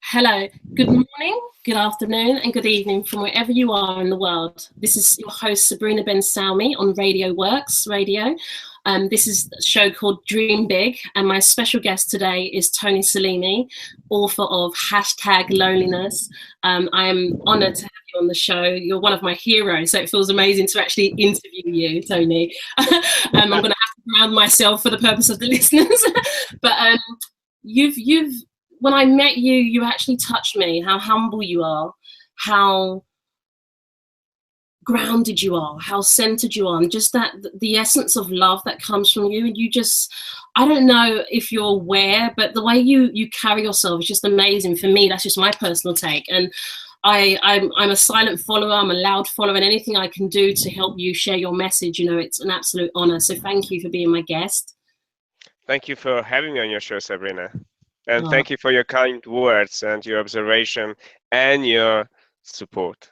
Hello, good morning, good afternoon, and good evening from wherever you are in the world. This is your host, Sabrina Salmi on Radio Works Radio. This is a show called Dream Big, and my special guest today is Tony Selimi, author of #Loneliness. I am honoured to have you on the show. You're one of my heroes, so it feels amazing to actually interview you, Tony. I'm going to have to ground myself for the purpose of the listeners, but you've when I met you, you actually touched me, how humble you are, how grounded you are, how centered you are, and just that the essence of love that comes from you. And you just, I don't know if you're aware, but the way you carry yourself is just amazing. For me, that's just my personal take. And I'm a silent follower, I'm a loud follower, and anything I can do to help you share your message, it's an absolute honor. So thank you for being my guest. Thank you for having me on your show, Sabrina. And thank you for your kind words and your observation and your support.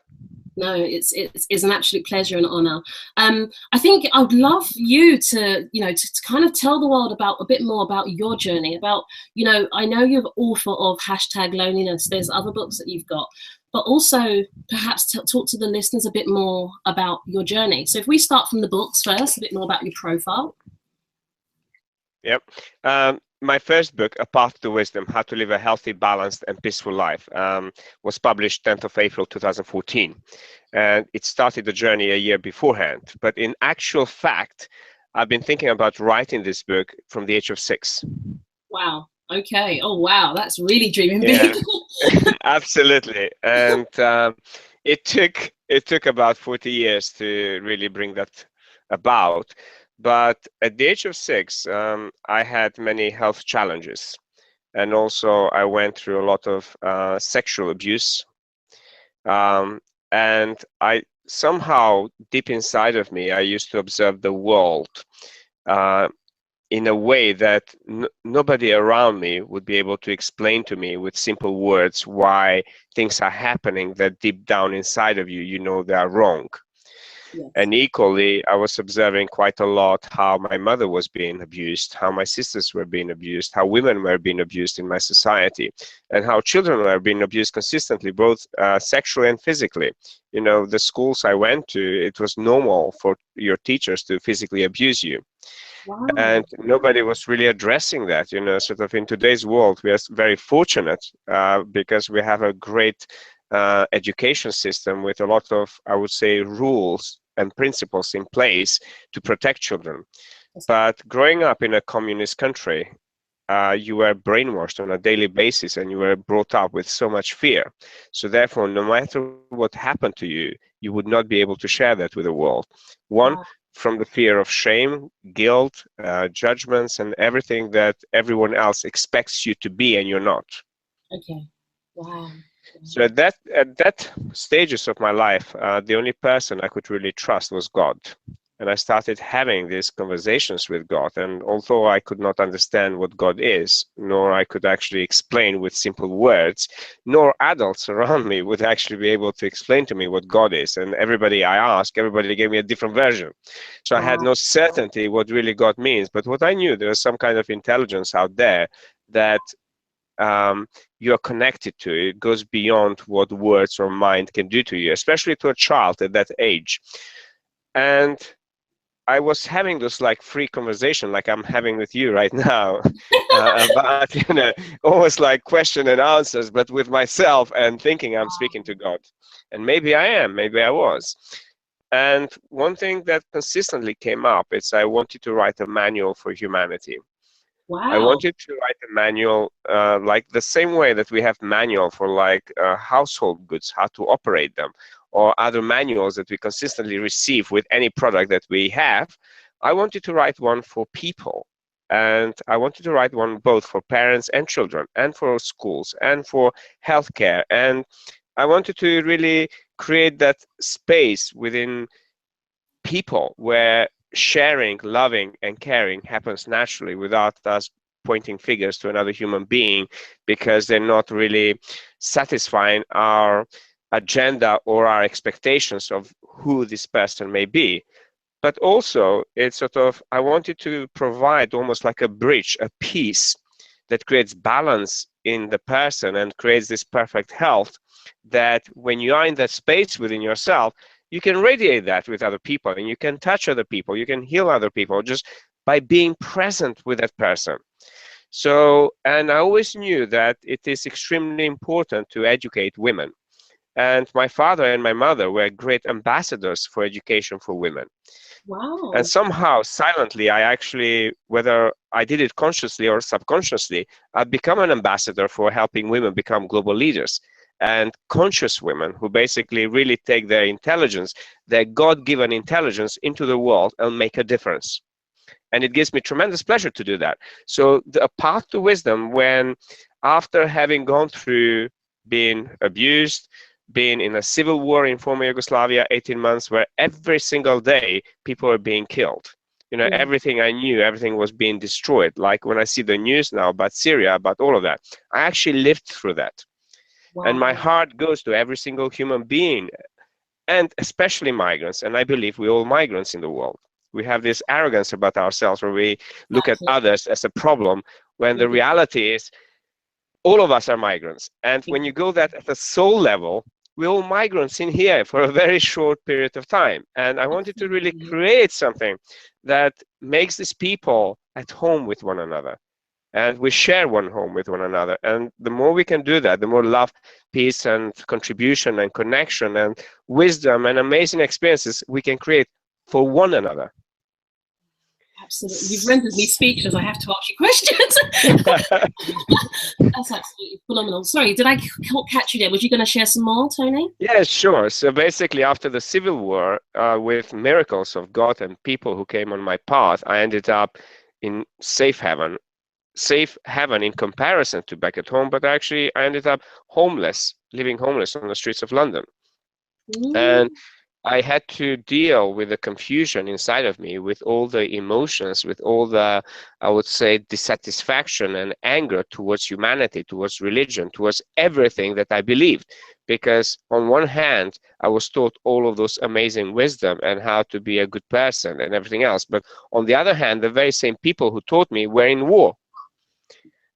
No, it's an absolute pleasure and honor. I think I'd love you to kind of tell the world about a bit more about your journey. About, I know you're author of #Loneliness. There's other books that you've got, but also perhaps talk to the listeners a bit more about your journey. So if we start from the books first, a bit more about your profile. Yep. My first book, A Path to Wisdom, How to Live a Healthy, Balanced and Peaceful Life, was published 10th of April 2014. And it started the journey a year beforehand. But in actual fact, I've been thinking about writing this book from the age of 6. Wow. Okay. Oh, wow. That's really dreaming big. Absolutely. And it took about 40 years to really bring that about. But at the age of 6, I had many health challenges. And also I went through a lot of sexual abuse. And I somehow, deep inside of me, I used to observe the world in a way that nobody around me would be able to explain to me with simple words why things are happening that deep down inside of you, they are wrong. Yes. And equally, I was observing quite a lot how my mother was being abused, how my sisters were being abused, how women were being abused in my society, and how children were being abused consistently, both sexually and physically. The schools I went to, it was normal for your teachers to physically abuse you. Wow. And nobody was really addressing that. Sort of in today's world, we are very fortunate because we have a great education system with a lot of, I would say, rules and principles in place to protect children. But growing up in a communist country, you were brainwashed on a daily basis and you were brought up with so much fear. So therefore, no matter what happened to you, you would not be able to share that with the world. One, from the fear of shame, guilt, judgments, and everything that everyone else expects you to be and you're not. Okay. Wow. So at that stages of my life, the only person I could really trust was God. And I started having these conversations with God. And although I could not understand what God is, nor I could actually explain with simple words, nor adults around me would actually be able to explain to me what God is. And everybody I asked, everybody gave me a different version. So I had no certainty what really God means. But what I knew, there was some kind of intelligence out there that you are connected to. It goes beyond what words or mind can do to you, especially to a child at that age. And I was having this free conversation like I'm having with you right now about almost like question and answers, but with myself and thinking I'm speaking to God. And maybe I am, maybe I was. And one thing that consistently came up is I wanted to write a manual for humanity. Wow. I wanted to write a manual like the same way that we have manual for household goods, how to operate them, or other manuals that we consistently receive with any product that we have. I wanted to write one for people. And I wanted to write one both for parents and children, and for schools, and for healthcare. And I wanted to really create that space within people where sharing, loving, and caring happens naturally without us pointing fingers to another human being because they're not really satisfying our agenda or our expectations of who this person may be. But also, it's sort of, I wanted to provide almost like a bridge, a piece that creates balance in the person and creates this perfect health, that when you are in that space within yourself, you can radiate that with other people, and you can touch other people, you can heal other people just by being present with that person. So, and I always knew that it is extremely important to educate women. And my father and my mother were great ambassadors for education for women. And Wow. somehow, silently, I actually, whether I did it consciously or subconsciously, I've become an ambassador for helping women become global leaders and conscious women who basically really take their intelligence, their God-given intelligence, into the world and make a difference. And it gives me tremendous pleasure to do that. So the path to wisdom, when after having gone through being abused, being in a civil war in former Yugoslavia, 18 months, where every single day people are being killed. You know, Mm. everything I knew, everything was being destroyed. Like when I see the news now about Syria, about all of that, I actually lived through that. And my Wow. heart goes to every single human being, and especially migrants. And I believe we're all migrants in the world. We have this arrogance about ourselves where we look at Exactly. others as a problem, when We the do. reality is all of us are migrants. And when you go that at the soul level, we're all migrants in here for a very short period of time. And I wanted to really Absolutely. create something that makes these people at home with one another. And we share one home with one another. And the more we can do that, the more love, peace, and contribution, and connection, and wisdom, and amazing experiences we can create for one another. Absolutely. You've rendered me speechless. I have to ask you questions. That's absolutely phenomenal. Sorry, did I catch you there? Was you going to share some more, Tony? Yeah, sure. So basically, after the Civil War, with miracles of God and people who came on my path, I ended up in safe haven. Safe haven in comparison to back at home, but actually I ended up homeless, living homeless on the streets of London. And Mm. I had to deal with the confusion inside of me, with all the emotions, with all the, I would say, dissatisfaction and anger towards humanity, towards religion, towards everything that I believed. Because on one hand, I was taught all of those amazing wisdom and how to be a good person and everything else. But on the other hand, the very same people who taught me were in war.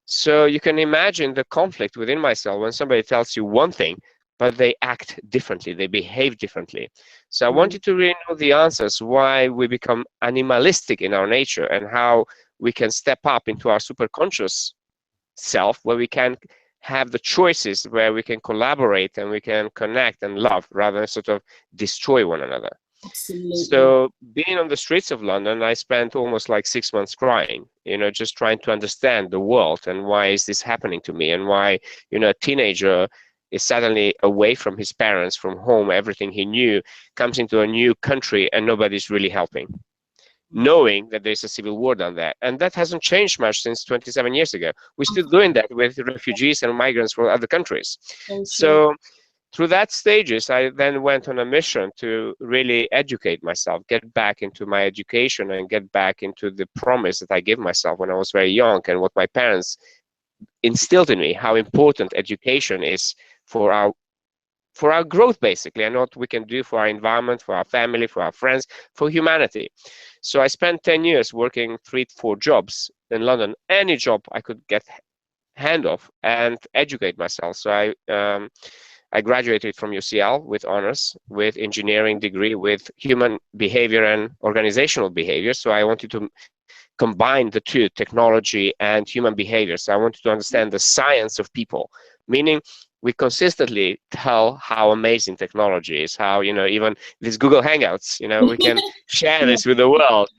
So you can imagine the conflict within myself when somebody tells you one thing, but they act differently, they behave differently. So I Mm. wanted to really know the answers why we become animalistic in our nature, and how we can step up into our superconscious self, where we can have the choices, where we can collaborate and we can connect and love rather than sort of destroy one another. Absolutely. So being on the streets of London, I spent almost like 6 months crying, just trying to understand the world and why is this happening to me, and why, a teenager is suddenly away from his parents, from home, everything he knew, comes into a new country and nobody's really helping, knowing that there's a civil war down there. And that hasn't changed much since 27 years ago. We're still doing that with refugees and migrants from other countries. So true. So through that stages, I then went on a mission to really educate myself, get back into my education, and get back into the promise that I gave myself when I was very young, and what my parents instilled in me, how important education is for our growth, basically, and what we can do for our environment, for our family, for our friends, for humanity. So I spent 10 years working 3 to 4 jobs in London, any job I could get hand of, and educate myself. So I graduated from UCL with honors, with engineering degree, with human behavior and organizational behavior. So I wanted to combine the two, technology and human behavior. So I wanted to understand the science of people, meaning we consistently tell how amazing technology is, how, even these Google Hangouts, we can share Yeah. this with the world.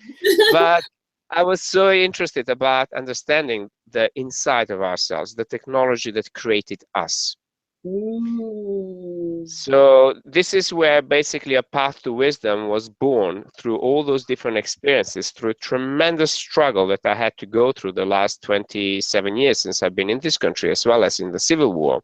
But I was so interested about understanding the inside of ourselves, the technology that created us. Mm. So this is where basically a path to wisdom was born, through all those different experiences, through tremendous struggle that I had to go through the last 27 years since I've been in this country, as well as in the civil war,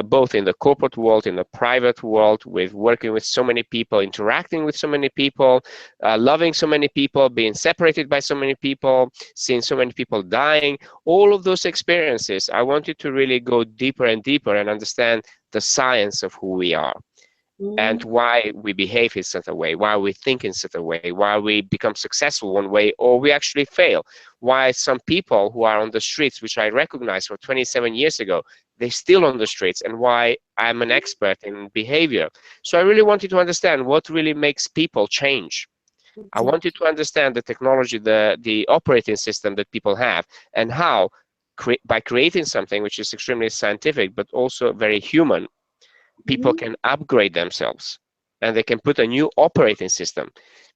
both in the corporate world, in the private world, with working with so many people, interacting with so many people, loving so many people, being separated by so many people, seeing so many people dying. All of those experiences, I wanted to really go deeper and deeper and understand the science of who we are. and why we behave in such a way, why we think in such a way, why we become successful one way or we actually fail, why some people who are on the streets, which I recognized for 27 years ago, they're still on the streets, and why I'm an expert in behavior. So I really wanted to understand what really makes people change. I wanted to understand the technology, the operating system that people have, and how by creating something which is extremely scientific but also very human, people can upgrade themselves and they can put a new operating system.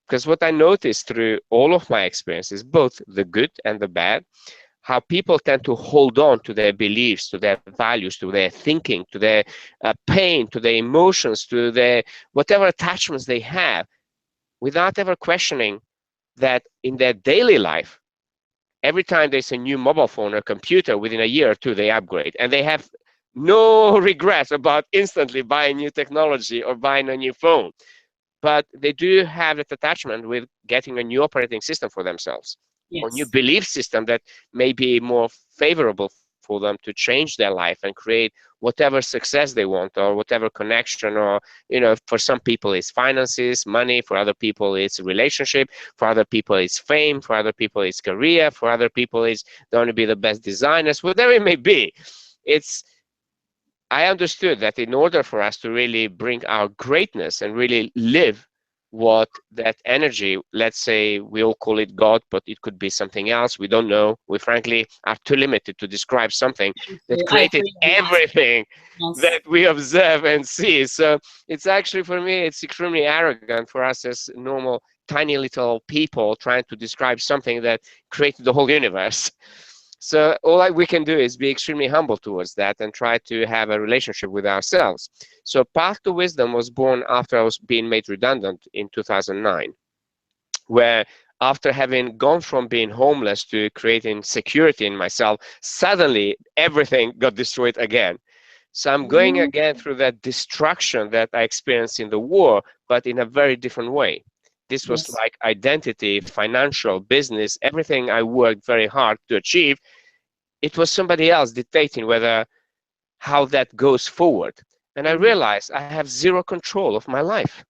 Because what I noticed through all of my experiences, both the good and the bad, how people tend to hold on to their beliefs, to their values, to their thinking, to their pain, to their emotions, to their whatever attachments they have, without ever questioning that in their daily life, every time there's a new mobile phone or computer, within a year or two, they upgrade. And they have no regrets about instantly buying new technology or buying a new phone. But they do have that attachment with getting a new operating system for themselves, or new Yes. belief system that may be more favorable for them to change their life and create whatever success they want, or whatever connection, or, for some people it's finances, money, for other people it's relationship, for other people it's fame, for other people it's career, for other people it's they want to be the best designers, whatever it may be. It's I understood that in order for us to really bring our greatness and really live what that energy, let's say we all call it God, but it could be something else, we don't know. We frankly are too limited to describe something that I created agree on that. everything Yes. that we observe and see. So it's actually, for me, it's extremely arrogant for us as normal, tiny little people trying to describe something that created the whole universe. So all we can do is be extremely humble towards that and try to have a relationship with ourselves. So Path to Wisdom was born after I was being made redundant in 2009, where after having gone from being homeless to creating security in myself, suddenly everything got destroyed again. So I'm going again through that destruction that I experienced in the war, but in a very different way. This was Yes. like identity, financial, business, everything I worked very hard to achieve. It was somebody else dictating whether how that goes forward. And I realized I have zero control of my life.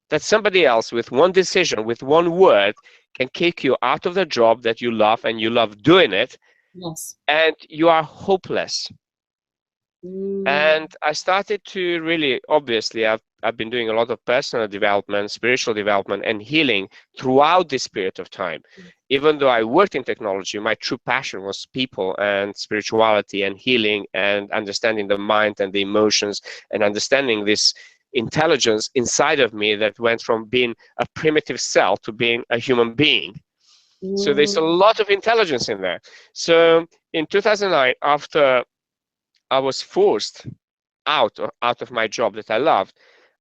That somebody else with one decision, with one word, can kick you out of the job that you love and you love doing it, Yes. and you are hopeless. And I started to really, obviously, I've been doing a lot of personal development, spiritual development, and healing throughout this period of time. Even though I worked in technology, my true passion was people and spirituality and healing and understanding the mind and the emotions and understanding this intelligence inside of me that went from being a primitive cell to being a human being. So there's a lot of intelligence in there. So in 2009, after I was forced out of my job that I loved,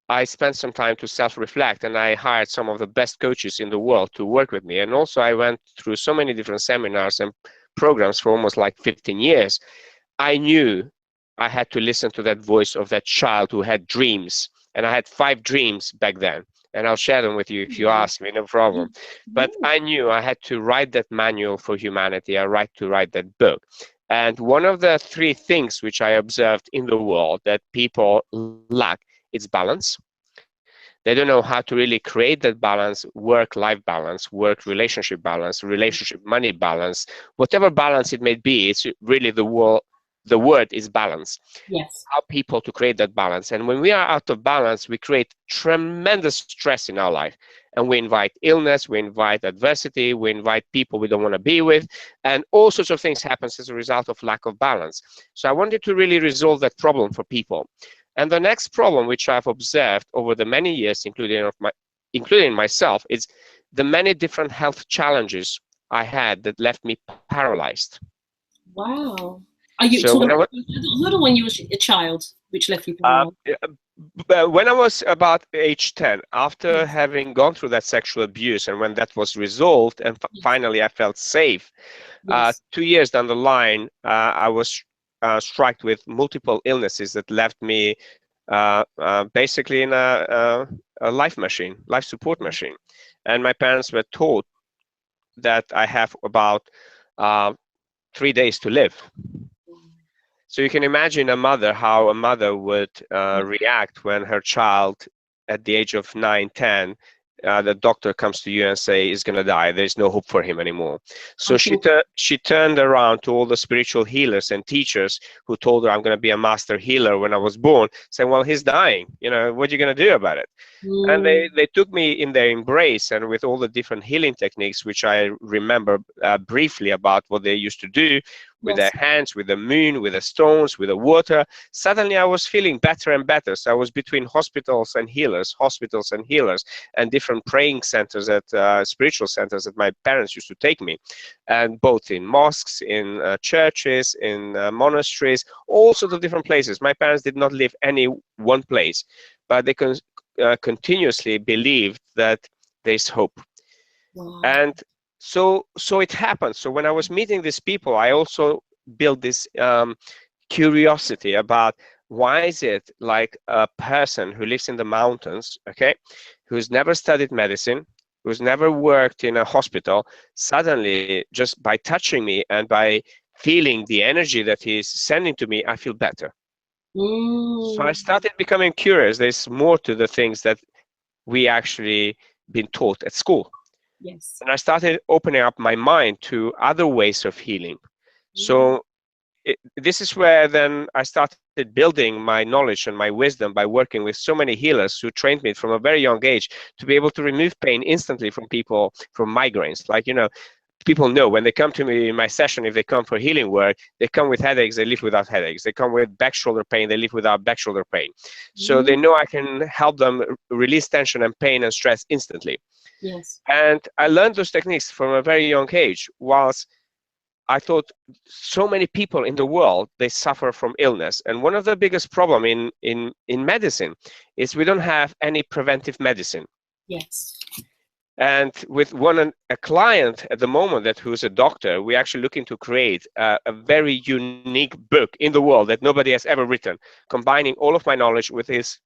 I spent some time to self-reflect, and I hired some of the best coaches in the world to work with me. And also I went through so many different seminars and programs for almost like 15 years. I knew I had to listen to that voice of that child who had dreams. And I had 5 dreams back then. And I'll share them with you if you ask me, no problem. But I knew I had to write that manual for humanity. I had to write that book. And one of the 3 things which I observed in the world that people lack is balance. They don't know how to really create that balance, work-life balance, work-relationship balance, relationship-money balance, whatever balance it may be. It's really the word is balance. Yes. How people to create that balance. And when we are out of balance, we create tremendous stress in our life. And we invite illness, we invite adversity, we invite people we don't want to be with, and all sorts of things happen as a result of lack of balance. So I wanted to really resolve that problem for people. And the next problem, which I've observed over the many years, including myself, is the many different health challenges I had that left me paralyzed. Wow. Are you So talking when I about was adulthood or when you were a child, which left you uh, paralyzed? when I was about age 10, after Yes. having gone through that sexual abuse, and when that was resolved, and Yes. finally I felt safe, Yes. 2 years down the line, I was struck with multiple illnesses that left me basically in a life machine, life support machine. And my parents were told that I have about uh, 3 days to live. So you can imagine how a mother would react when her child, at the age of 9, 10, the doctor comes to you and say he's going to die. There's no hope for him anymore. So I think, she turned around to all the spiritual healers and teachers who told her I'm going to be a master healer when I was born, saying, well, he's dying. What are you going to do about it? And mm, they took me in their embrace, and with all the different healing techniques, which I remember briefly about what they used to do with their yes. hands, with the moon, with the stones, with the water, suddenly I was feeling better and better. So I was between hospitals and healers, and different praying centers spiritual centers that my parents used to take me, and both in mosques, in churches, in monasteries, all sorts of different places. My parents did not live any one place, but they continuously believed that there's hope. Wow. And so it happened. So when I was meeting these people, I also built this curiosity about why is it like a person who lives in the mountains, okay, who's never studied medicine, who's never worked in a hospital, suddenly just by touching me and by feeling the energy that he's sending to me, I feel better. So I Mm, started becoming curious. There's more to the things that we actually been taught at school. yes. And I started opening up my mind to other ways of healing. Mm, So this is where then I started building my knowledge and my wisdom by working with so many healers who trained me from a very young age to be able to remove pain instantly from people from migraines. Like, people know when they come to me in my session, if they come for healing work, they come with headaches, they leave without headaches. They come with back shoulder pain, they leave without back shoulder pain. So they mm, know I can help them release tension and pain and stress instantly. yes. And I learned those techniques from a very young age, whilst I thought so many people in the world, they suffer from illness. And one of the biggest problem in medicine is we don't have any preventive medicine. Yes. And with a client at the moment that who's a doctor, we're actually looking to create a very unique book in the world that nobody has ever written, combining all of my knowledge with his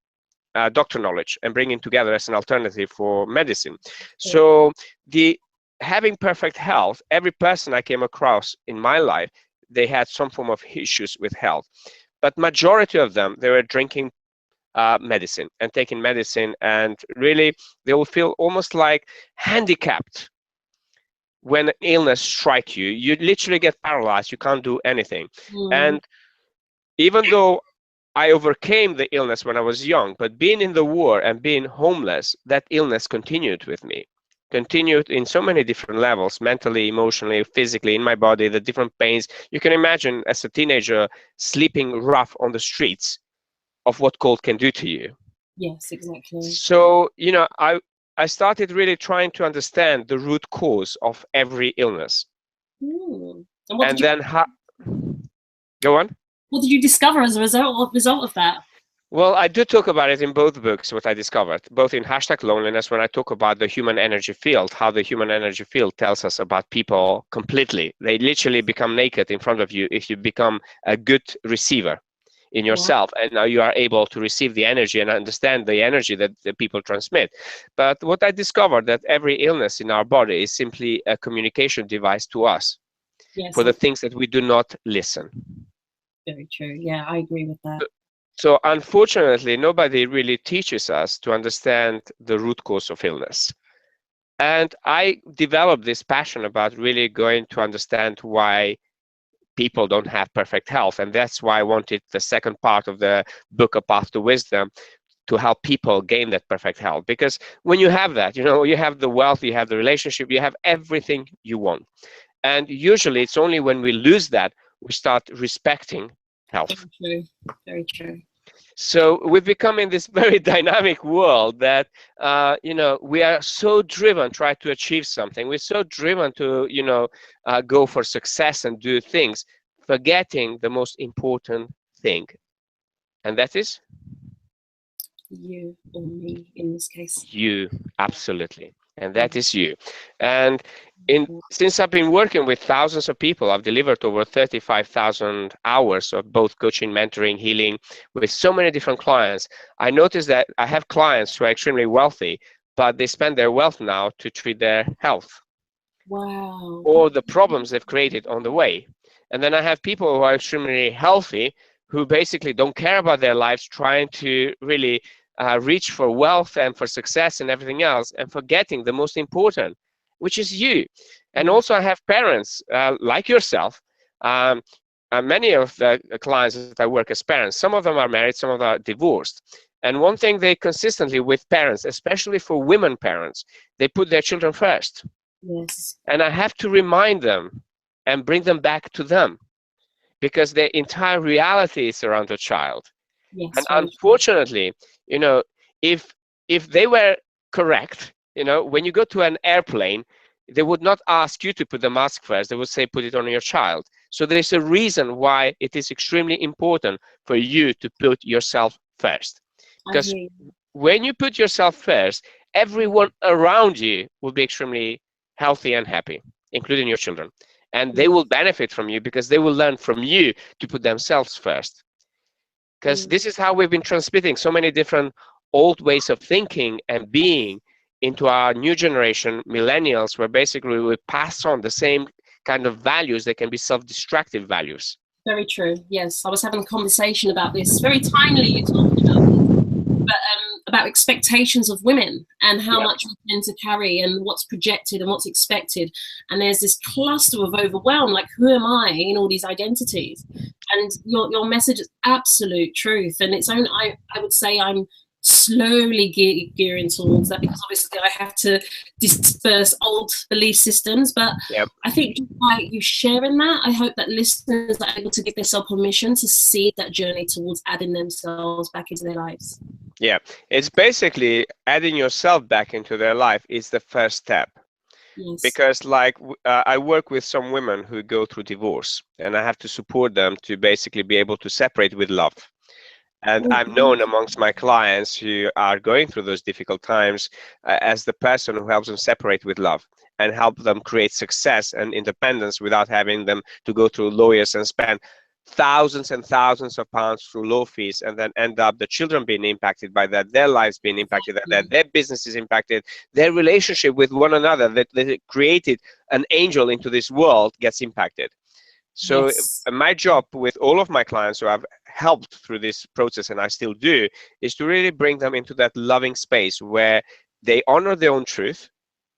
doctor knowledge and bringing together as an alternative for medicine. Yeah. So the having perfect health, every person I came across in my life, they had some form of issues with health. But majority of them, they were drinking medicine and taking medicine, and really they will feel almost like handicapped when illness strike you. You literally get paralyzed. You can't do anything. Mm, And even though I overcame the illness when I was young, but being in the war and being homeless, that illness continued with me. Continued in so many different levels, mentally, emotionally, physically, in my body, the different pains. You can imagine as a teenager sleeping rough on the streets of what cold can do to you. yes, exactly. So, I started really trying to understand the root cause of every illness. Mm. And And then, go on. what did you discover as a result of that? Well, I do talk about it in both books, what I discovered, both in #loneliness, when I talk about the human energy field, how the human energy field tells us about people completely. They literally become naked in front of you if you become a good receiver in Wow. yourself, and now you are able to receive the energy and understand the energy that the people transmit. But what I discovered, that every illness in our body is simply a communication device to us Yes, for the things that we do not listen. very true. Yeah, I agree with that. So unfortunately, nobody really teaches us to understand the root cause of illness. And I developed this passion about really going to understand why people don't have perfect health. And that's why I wanted the second part of the book, A Path to Wisdom, to help people gain that perfect health. Because when you have that, you have the wealth, you have the relationship, you have everything you want. And usually it's only when we lose that, we start respecting health. Very true. Very true. So we've become in this very dynamic world that we are so driven try to achieve something. We're so driven to go for success and do things, forgetting the most important thing, and that is You or me in this case. you. Absolutely. And Yeah. that is you. And since I've been working with thousands of people, I've delivered over 35,000 hours of both coaching, mentoring, healing with so many different clients. I noticed that I have clients who are extremely wealthy, but they spend their wealth now to treat their health Wow. or the problems they've created on the way. And then I have people who are extremely healthy, who basically don't care about their lives, trying to really reach for wealth and for success and everything else, and forgetting the most important, which is you. And also I have parents like yourself. Um, Many of the clients that I work as parents, some of them are married, some of them are divorced. And one thing they consistently with parents, especially for women parents, they put their children first. Yes. And I have to remind them and bring them back to them, because their entire reality is around the child. And Yes, very true. unfortunately, you know, if they were correct, when you go to an airplane, they would not ask you to put the mask first. They would say put it on your child. So there's a reason why it is extremely important for you to put yourself first. I Because hear you. when you put yourself first, everyone around you will be extremely healthy and happy, including your children. And they Yeah. will benefit from you because they will learn from you to put themselves first. Because Mm. this is how we've been transmitting so many different old ways of thinking and being into our new generation, millennials, where basically we pass on the same kind of values that can be self-destructive values. Very true. Yes, I was having a conversation about this. Very timely you talking about this, but about expectations of women and how Yeah, much we tend to carry and what's projected and what's expected. And there's this cluster of overwhelm, like who am I in all these identities? And your message is absolute truth. And it's only I would say I'm slowly gearing towards that, because obviously I have to disperse old belief systems. But yeah, I think just by you sharing that, I hope that listeners are able to give themselves permission to see that journey towards adding themselves back into their lives. yeah. It's basically adding yourself back into their life is the first step. Yes. Because like I work with some women who go through divorce, and I have to support them to basically be able to separate with love. And Oh, I'm known amongst my clients who are going through those difficult times as the person who helps them separate with love and help them create success and independence without having them to go through lawyers and spend thousands and thousands of pounds through law fees, and then end up the children being impacted by that, their lives being impacted, that their business is impacted, their relationship with one another that they created an angel into this world gets impacted. So yes. my job with all of my clients who I've helped through this process, and I still do, is to really bring them into that loving space where they honor their own truth,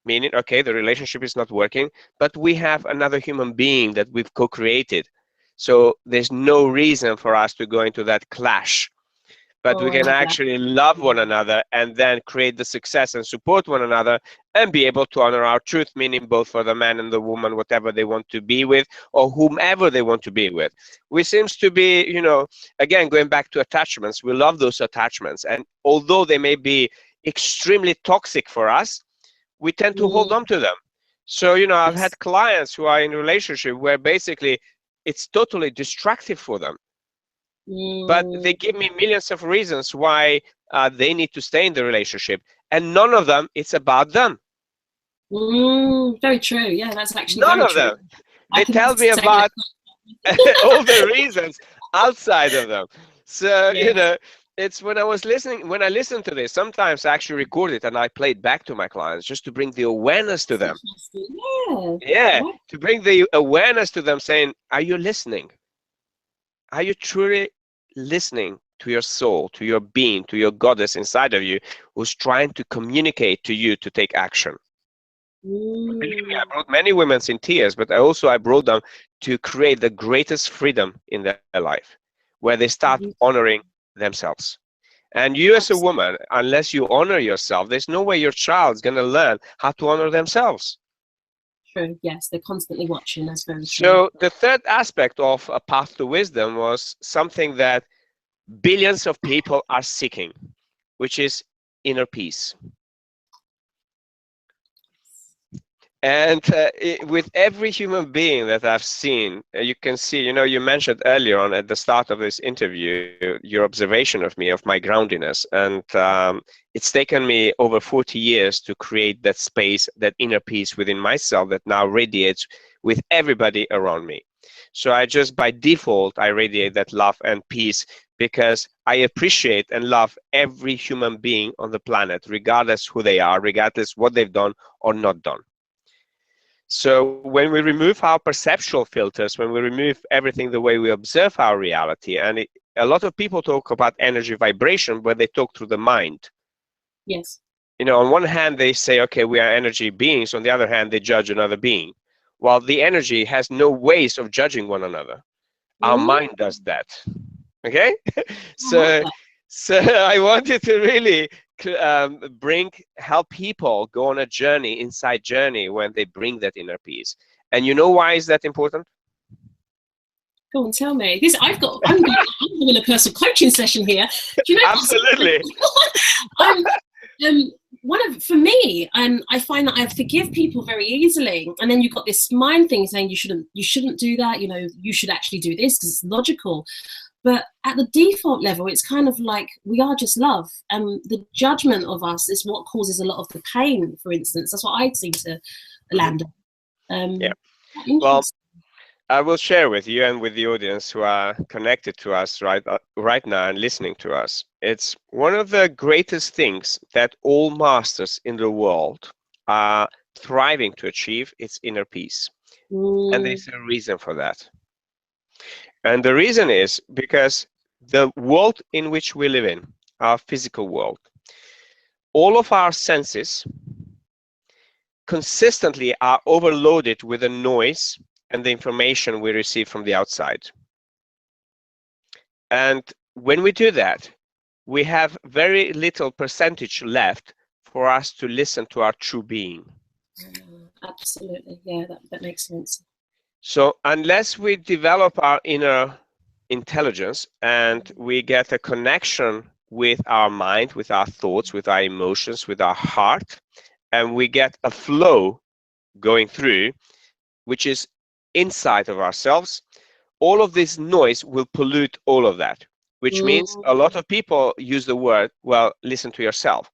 meaning, okay, the relationship is not working, but we have another human being that we've co-created. So there's no reason for us to go into that clash, but we Oh, I can love that. actually love one another and then create the success and support one another and be able to honor our truth, meaning both for the man and the woman, whatever they want to be with or whomever they want to be with. We seems to be, again, going back to attachments, we love those attachments. And although they may be extremely toxic for us, we tend to hold Mm, on to them. So, I've yes. had clients who are in a relationship where basically it's totally destructive for them, but they Mm, give me millions of reasons why they need to stay in the relationship, and none of them it's about them. very true. Yeah, that's actually None very of true. them. I They can tell me say that. about all the reasons outside of them. So Yes. it's when I listen to this, sometimes I actually record it and I play it back to my clients just to bring the awareness to That's them. interesting. Yeah. Yeah, Right. to bring the awareness to them, saying, are you listening? Are you truly listening to your soul, to your being, to your goddess inside of you, who's trying to communicate to you to take action? Believe me, I Mm, brought many women in tears, but I brought them to create the greatest freedom in their life, where they start honoring beautiful. themselves. And you as a Absolutely woman, unless you honor yourself, there's no way your child's going to learn how to honor themselves. true. Yes, they're constantly watching. That's very true. So the third aspect of a path to wisdom was something that billions of people are seeking, which is inner peace. And with every human being that I've seen, you can see, you mentioned earlier on at the start of this interview, your observation of me, of my groundiness. And it's taken me over 40 years to create that space, that inner peace within myself that now radiates with everybody around me. So I just, by default, I radiate that love and peace because I appreciate and love every human being on the planet, regardless who they are, regardless what they've done or not done. So when we remove our perceptual filters, when we remove everything the way we observe our reality, and a lot of people talk about energy vibration, but they talk through the mind. Yes. On one hand, they say, okay, we are energy beings. On the other hand, they judge another being. While the energy has no ways of judging one another. Our Mm, mind does that. Okay? I like so that. so I wanted to really help people go on a inside journey, when they bring that inner peace. And you know why is that important? Go on, tell me. I'm doing a personal coaching session here. Do you know Absolutely. I'm for me, I find that I forgive people very easily, and then you've got this mind thing saying you shouldn't do that. You should actually do this because it's logical. But at the default level, it's kind of like we are just love, and the judgment of us is what causes a lot of the pain. For instance, that's what I seem to land on. Yeah. Well, Interesting. I will share with you and with the audience who are connected to us right now and listening to us. It's one of the greatest things that all masters in the world are thriving to achieve. It's inner peace. And there's a reason for that. And the reason is because the world in which we live in, our physical world, all of our senses consistently are overloaded with the noise and the information we receive from the outside. And when we do that, we have very little percentage left for us to listen to our true being. Absolutely. Yeah, that makes sense. So unless we develop our inner intelligence and we get a connection with our mind, with our thoughts, with our emotions, with our heart, and we get a flow going through, which is inside of ourselves, all of this noise will pollute all of that, which means a lot of people use the word, well, listen to yourself.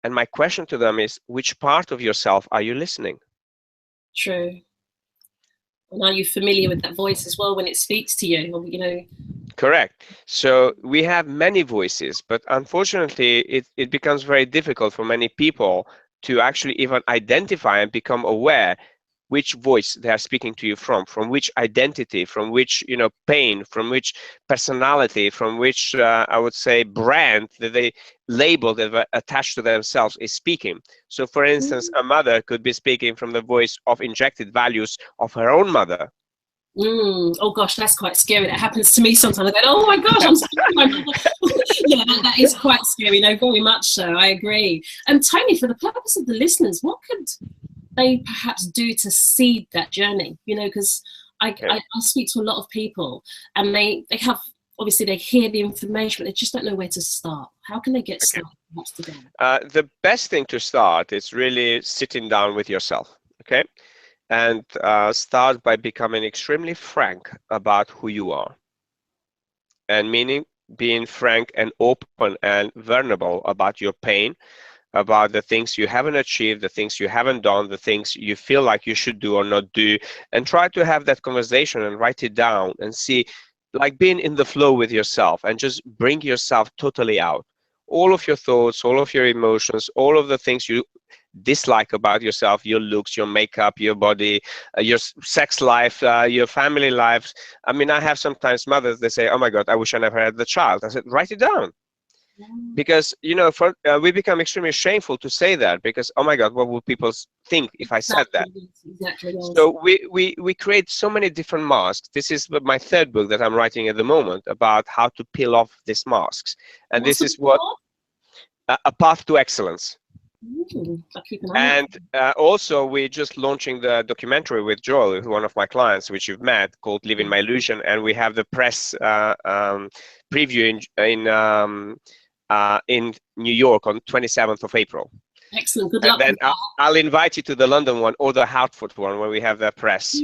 And my question to them is, which part of yourself are you listening? True. And are you familiar with that voice as well when it speaks to you? Correct. So we have many voices, but unfortunately, it becomes very difficult for many people to actually even identify and become aware which voice they are speaking to you from which identity, from which pain, from which personality, from which I would say brand that they label that attached to themselves is speaking. So for instance, a mother could be speaking from the voice of injected values of her own mother. Oh gosh, that's quite scary. That happens to me sometimes. I go, oh my gosh, I'm speaking my mother. Yeah, that is quite scary. No, very much so. I agree. And Tony, for the purpose of the listeners, what could they perhaps do to seed that journey? Because I speak to a lot of people, and they have, obviously they hear the information, but they just don't know where to start. How can they get started perhaps today? The best thing to start is really sitting down with yourself, okay? And start by becoming extremely frank about who you are. And meaning being frank and open and vulnerable about your pain, about the things you haven't achieved, the things you haven't done, the things you feel like you should do or not do, and try to have that conversation and write it down and see, like being in the flow with yourself, and just bring yourself totally out. All of your thoughts, all of your emotions, all of the things you dislike about yourself, your looks, your makeup, your body, your sex life, your family lives. I mean, I have sometimes mothers, they say, oh my God, I wish I never had the child. I said, write it down. Because we become extremely shameful to say that, because oh my God, what would people think if I said that? Exactly. So we create so many different masks. This is my third book that I'm writing at the moment about how to peel off these masks, and this is what a path to excellence. I'll keep an eye out. And also, we're just launching the documentary with Joel, who's one of my clients, which you've met, called "Living My Illusion," and we have the press preview in New York on 27th of April. Excellent. Good luck. And then I'll invite you to the London one or the Hartford one where we have the press.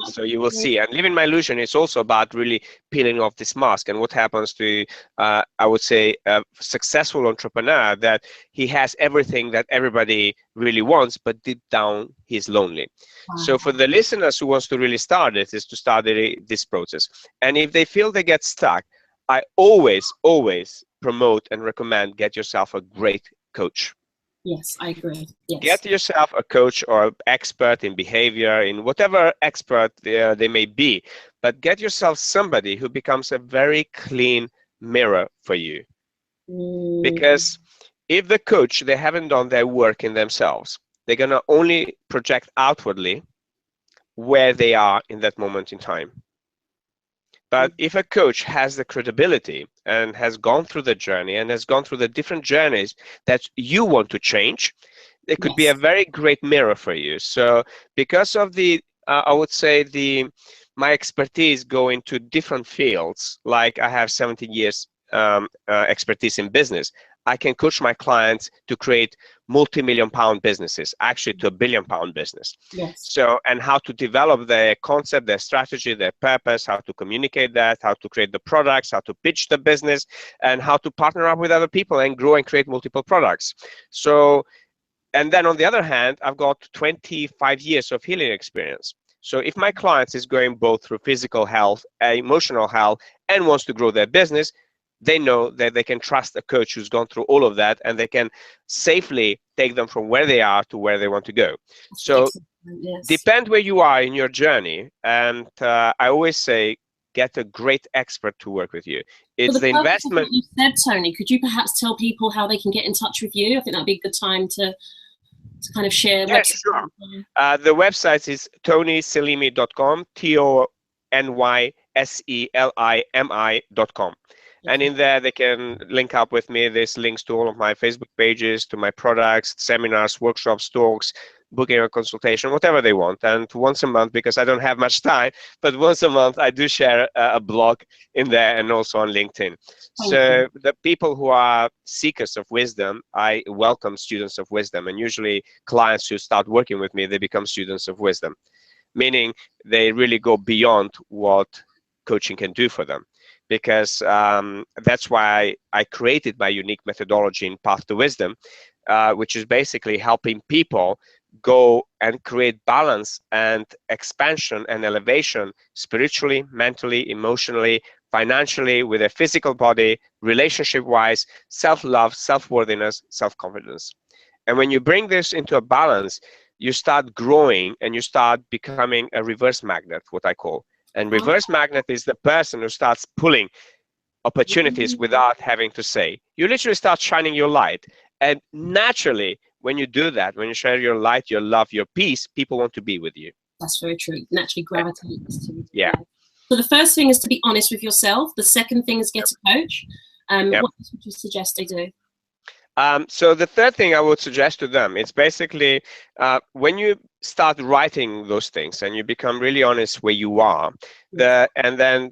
So you will see. And Living My Illusion is also about really peeling off this mask and what happens to, I would say, a successful entrepreneur, that he has everything that everybody really wants, but deep down he's lonely. Wow. So for the listeners who wants to really start it, is to start this process. And if they feel they get stuck, I always promote and recommend get yourself a great coach. Yes, I agree. Yes. Get yourself a coach or expert in behavior, in whatever expert they may be, but get yourself somebody who becomes a very clean mirror for you. Mm, Because if the coach, they haven't done their work in themselves, they're going to only project outwardly where they are in that moment in time. But if a coach has the credibility and has gone through the journey and has gone through the different journeys that you want to change, it could be a yes. very great mirror for you. So because of the, I would say my expertise go into different fields, like I have 17 years expertise in business. I can coach my clients to create multi-million pound businesses, actually to a billion-pound business. Yes. So, and how to develop their concept, their strategy, their purpose, how to communicate that, how to create the products, how to pitch the business, and how to partner up with other people and grow and create multiple products. So, and then on the other hand, I've got 25 years of healing experience. So if my client is going both through physical health, emotional health, and wants to grow their business, they know that they can trust a coach who's gone through all of that, and they can safely take them from where they are to where they want to go. That's So excellent. Yes. depend where you are in your journey, and I always say, get a great expert to work with you. For It's the the purpose of what investment. you said, Tony, could you perhaps tell people how they can get in touch with you? I think that'd be a good time to kind of share Yeah, website. sure. The website is tonyselimi.com, TonySelimi.com. And Okay. in there, they can link up with me. There's links to all of my Facebook pages, to my products, seminars, workshops, talks, booking a consultation, whatever they want. And once a month, because I don't have much time, but once a month, I do share a blog in there and also on LinkedIn. Thank you. So the people who are seekers of wisdom, I welcome students of wisdom. And usually clients who start working with me, they become students of wisdom, meaning they really go beyond what coaching can do for them. Because that's why I created my unique methodology in Path to Wisdom, which is basically helping people go and create balance and expansion and elevation spiritually, mentally, emotionally, financially, with their physical body, relationship-wise, self-love, self-worthiness, self-confidence. And when you bring this into a balance, you start growing and you start becoming a reverse magnet, what I call. And reverse magnet is the person who starts pulling opportunities without having to say. You literally start shining your light. And naturally, when you do that, when you share your light, your love, your peace, people want to be with you. That's very true. Naturally gravitates to you. Yeah. So the first thing is to be honest with yourself. The second thing is get a coach. Yep. What else would you suggest they do? So the third thing I would suggest to them, it's basically when you start writing those things and you become really honest where you are, and then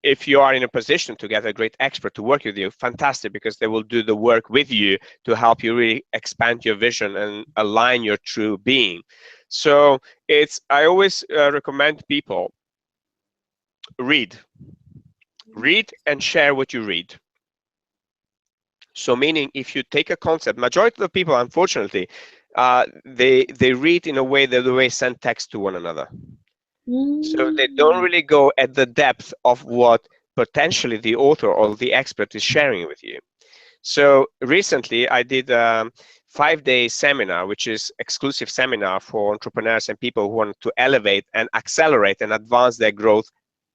if you are in a position to get a great expert to work with you, fantastic, because they will do the work with you to help you really expand your vision and align your true being. So I always recommend people read and share what you read. So meaning if you take a concept, majority of the people, unfortunately, they read in a way that they send text to one another. So they don't really go at the depth of what potentially the author or the expert is sharing with you. So recently I did a 5-day seminar, which is exclusive seminar for entrepreneurs and people who want to elevate and accelerate and advance their growth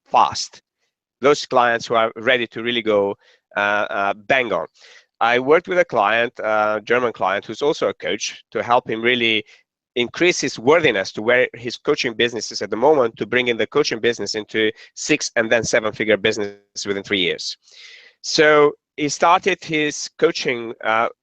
fast. Those clients who are ready to really go bang on. I worked with a client, a German client, who's also a coach, to help him really increase his worthiness to where his coaching business is at the moment, to bring in the coaching business into 6 and then 7-figure business within 3 years. So he started his coaching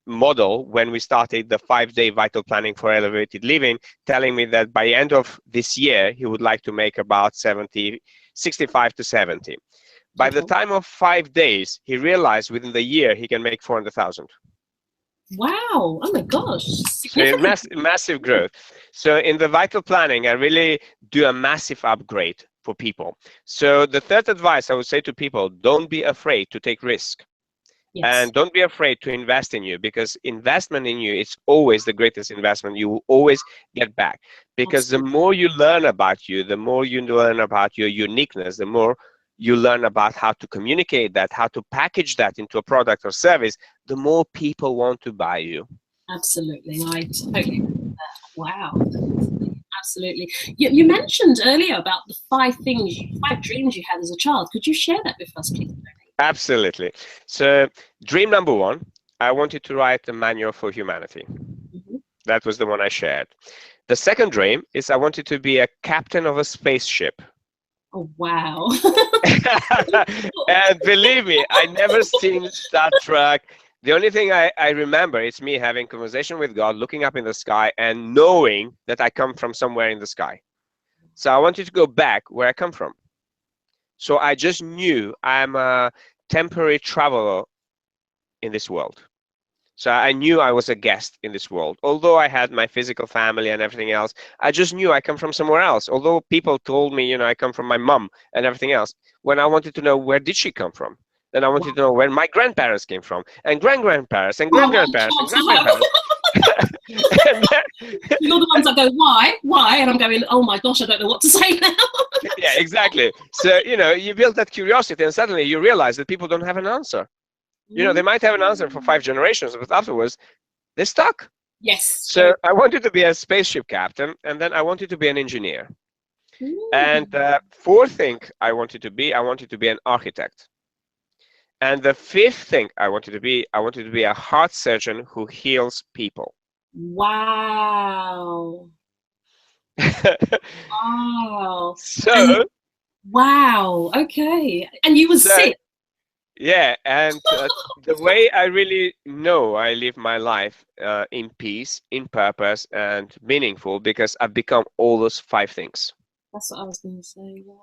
model when we started the 5-day vital planning for elevated living, telling me that by the end of this year, he would like to make about 65 to 70. By the time of 5 days, he realized within the year he can make 400,000. Wow! Oh my gosh! So massive growth. So in the vital planning, I really do a massive upgrade for people. So the third advice I would say to people: don't be afraid to take risk. Yes. And don't be afraid to invest in you, because investment in you is always the greatest investment. You will always get back, because the more you learn about you, the more you learn about your uniqueness, the more you learn about how to communicate that, how to package that into a product or service, the more people want to buy you. Absolutely. I totally. Wow. Absolutely. You mentioned earlier about the five dreams you had as a child. Could you share that with us, please? Absolutely. So, dream number one, I wanted to write a manual for humanity. Mm-hmm. That was the one I shared. The second dream is I wanted to be a captain of a spaceship. Oh, wow. And believe me, I never seen Star Trek. The only thing I remember is me having conversation with God, looking up in the sky and knowing that I come from somewhere in the sky. So I wanted to go back where I come from. So I just knew I'm a temporary traveler in this world. So I knew I was a guest in this world. Although I had my physical family and everything else, I just knew I come from somewhere else. Although people told me, I come from my mom and everything else. When I wanted to know where did she come from, then I wanted to know where my grandparents came from, and grand-grandparents, and Oh, what grand-grandparents, and chance have I? grand-grandparents. And You're the ones that go, why? And I'm going, oh my gosh, I don't know what to say now. yeah, exactly. So, you build that curiosity, and suddenly you realize that people don't have an answer. They might have an answer for 5 generations, but afterwards, they're stuck. Yes. So I wanted to be a spaceship captain, and then I wanted to be an engineer. And the fourth thing I wanted to be an architect. And the fifth thing I wanted to be a heart surgeon who heals people. Wow. Wow. And So, wow. Okay. And you were so sick. yeah, and the way I really know I live my life in peace, in purpose, and meaningful, because I've become all those five things. That's what I was going to say. Wow.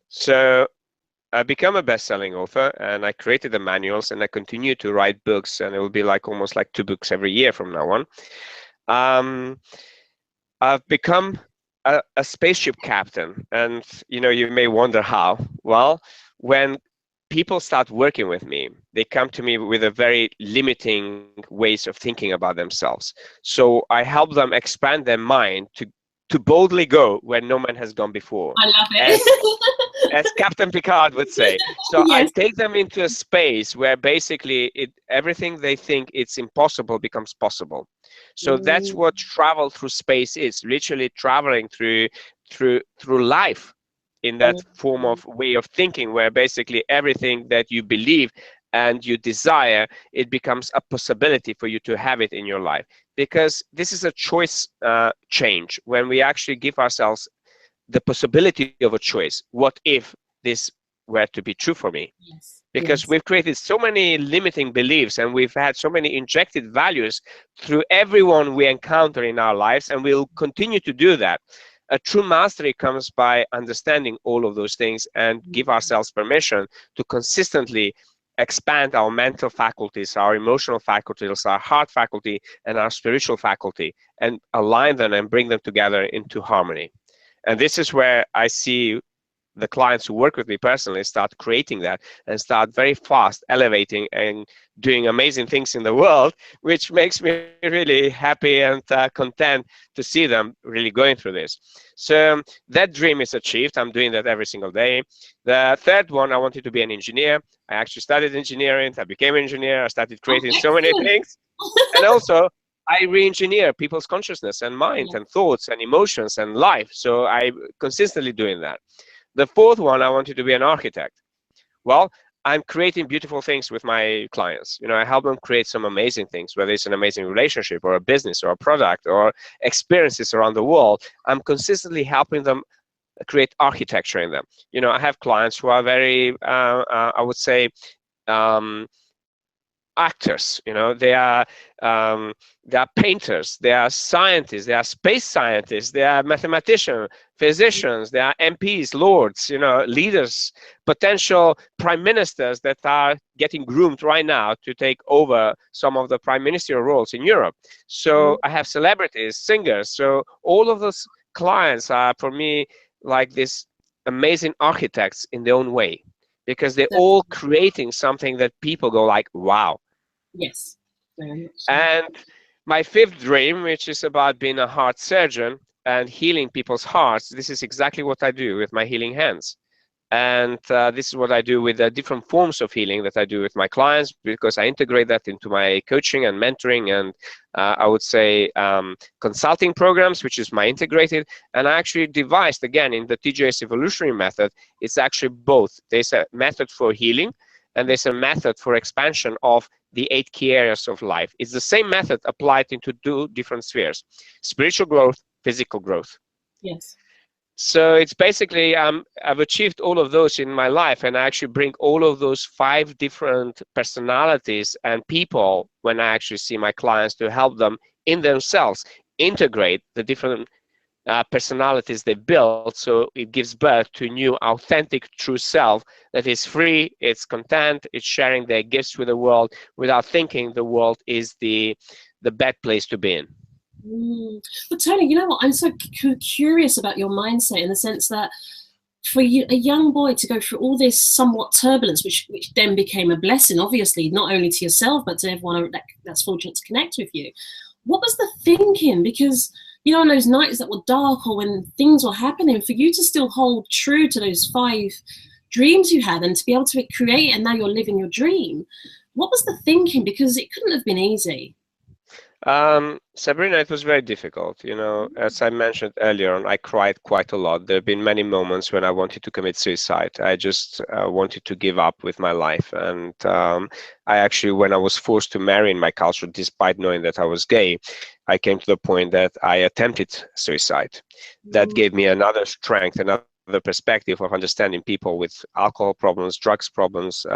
So I become a best-selling author, and I created the manuals, and I continue to write books, and it will be like almost like 2 books every year from now on. I've become a spaceship captain, and you may wonder how. Well, when people start working with me, they come to me with a very limiting ways of thinking about themselves. So I help them expand their mind to boldly go where no man has gone before. I love As it. as Captain Picard would say. So I Yes. take them into a space where basically everything they think it's impossible becomes possible. So that's Mm, what travel through space is, literally traveling through life in that form mm, of way of thinking, where basically everything that you believe and you desire, it becomes a possibility for you to have it in your life. Because this is a choice change when we actually give ourselves the possibility of a choice. What if this were to be true for me? yes. Because Yes. we've created so many limiting beliefs, and we've had so many injected values through everyone we encounter in our lives, and we'll continue to do that. A true mastery comes by understanding all of those things and give ourselves permission to consistently expand our mental faculties, our emotional faculties, our heart faculty, and our spiritual faculty, and align them and bring them together into harmony. And this is where I see the clients who work with me personally start creating that and start very fast elevating and doing amazing things in the world, which makes me really happy and content to see them really going through this. So that dream is achieved. I'm doing that every single day. The third one, I wanted to be an engineer. I actually studied engineering. I became an engineer. I started Oh, creating so many excellent. things. And also, I re-engineer people's consciousness and mind Yeah. and thoughts and emotions and life. So I consistently doing that. The fourth one, I wanted to be an architect. Well, I'm creating beautiful things with my clients. I help them create some amazing things, whether it's an amazing relationship or a business or a product or experiences around the world. I'm consistently helping them create architecture in them. I have clients who are very, I would say, um, actors. Um, they are painters, they are scientists, they are space scientists, they are mathematicians, physicians, they are MPs, lords, leaders, potential prime ministers that are getting groomed right now to take over some of the prime ministerial roles in Europe. So I have celebrities, singers. So all of those clients are for me like this amazing architects in their own way, because they're all creating something that people go like, wow. Yes. Very much so. And my fifth dream, which is about being a heart surgeon and healing people's hearts, this is exactly what I do with my healing hands. And this is what I do with the different forms of healing that I do with my clients, because I integrate that into my coaching and mentoring and I would say consulting programs, which is my integrated. And I actually devised, again, in the TJS evolutionary method, it's actually both. There's a method for healing and there's a method for expansion of the 8 key areas of life. It's the same method applied into 2 different spheres: spiritual growth, physical growth. Yes. So it's basically I've achieved all of those in my life, and I actually bring all of those 5 different personalities and people when I actually see my clients, to help them in themselves integrate the different personalities they built, so it gives birth to a new authentic true self that is free, it's content, it's sharing their gifts with the world without thinking the world is the bad place to be in. But Tony, you know what? I'm so curious about your mindset, in the sense that for you, a young boy, to go through all this somewhat turbulence, which then became a blessing, obviously, not only to yourself, but to everyone that's fortunate to connect with you. What was the thinking? Because, you know, on those nights that were dark or when things were happening, for you to still hold true to those 5 dreams you had and to be able to create, and now you're living your dream. What was the thinking? Because it couldn't have been easy. Sabrina, it was very difficult. You know, as I mentioned earlier on, I cried quite a lot. There have been many moments when I wanted to commit suicide. I just wanted to give up with my life. And I actually, when I was forced to marry in my culture, despite knowing that I was gay, I came to the point that I attempted suicide. That gave me another strength, another perspective of understanding people with alcohol problems, drugs problems,